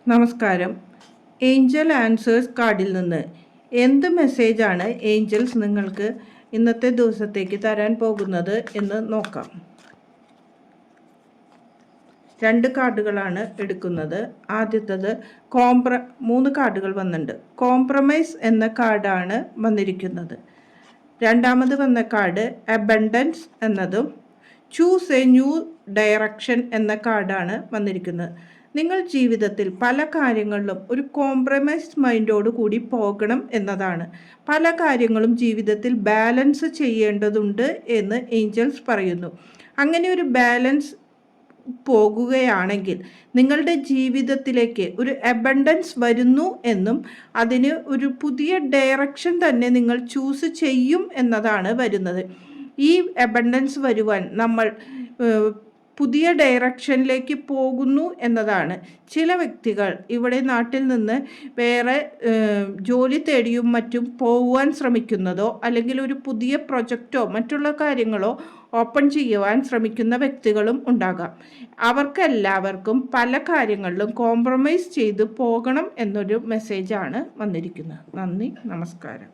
നമസ്കാരം. Angel answers കാർഡിൽ നിന്ന് എന്ത് മെസ്സേജാണ് ഏഞ്ചൽസ് നിങ്ങൾക്ക് ഇന്നത്തെ ദിവസത്തേക്ക് തരാൻ പോകുന്നത് എന്ന് നോക്കാം. 2 കാർഡുകളാണ് എടുക്കുന്നത്. ആദ്യത്തേത് 3 കാർഡുകൾ വന്നിട്ടുണ്ട്. കോംപ്രമൈസ് എന്ന കാർഡാണ് വന്നിരിക്കുന്നത്. രണ്ടാമത് വന്ന കാർഡ് അബണ്ടൻസ് എന്നതും ചൂസ് എ ന്യൂ ഡയറക്ഷൻ എന്ന കാർഡാണ് വന്നിരിക്കുന്നത്. നിങ്ങൾ ജീവിതത്തിൽ പല കാര്യങ്ങളിലും ഒരു കോംപ്രമൈസ് മൈൻഡോട് കൂടി പോകണം എന്നതാണ്. പല കാര്യങ്ങളും ജീവിതത്തിൽ ബാലൻസ് ചെയ്യേണ്ടതുണ്ട് എന്ന് ഏഞ്ചൽസ് പറയുന്നു. അങ്ങനെ ഒരു ബാലൻസ് പോകുകയാണെങ്കിൽ നിങ്ങളുടെ ജീവിതത്തിലേക്ക് ഒരു അബണ്ടൻസ് വരുന്നു എന്നും അതിന് ഒരു പുതിയ ഡയറക്ഷൻ തന്നെ നിങ്ങൾ ചൂസ് ചെയ്യും എന്നതാണ് വരുന്നത്. ഈ അബണ്ടൻസ് വരുവാൻ നമ്മൾ പുതിയ ഡയറക്ഷനിലേക്ക് പോകുന്നു എന്നതാണ്. ചില വ്യക്തികൾ ഇവിടെ നാട്ടിൽ നിന്ന് വേറെ ജോലി തേടിയും മറ്റും പോകുവാൻ ശ്രമിക്കുന്നതോ അല്ലെങ്കിൽ ഒരു പുതിയ പ്രൊജക്റ്റോ മറ്റുള്ള കാര്യങ്ങളോ ഓപ്പൺ ചെയ്യുവാൻ ശ്രമിക്കുന്ന വ്യക്തികളും ഉണ്ടാകാം. അവർക്കെല്ലാവർക്കും പല കാര്യങ്ങളിലും കോംപ്രമൈസ് ചെയ്ത് പോകണം എന്നൊരു മെസ്സേജാണ് വന്നിരിക്കുന്നത്. നന്ദി, നമസ്കാരം.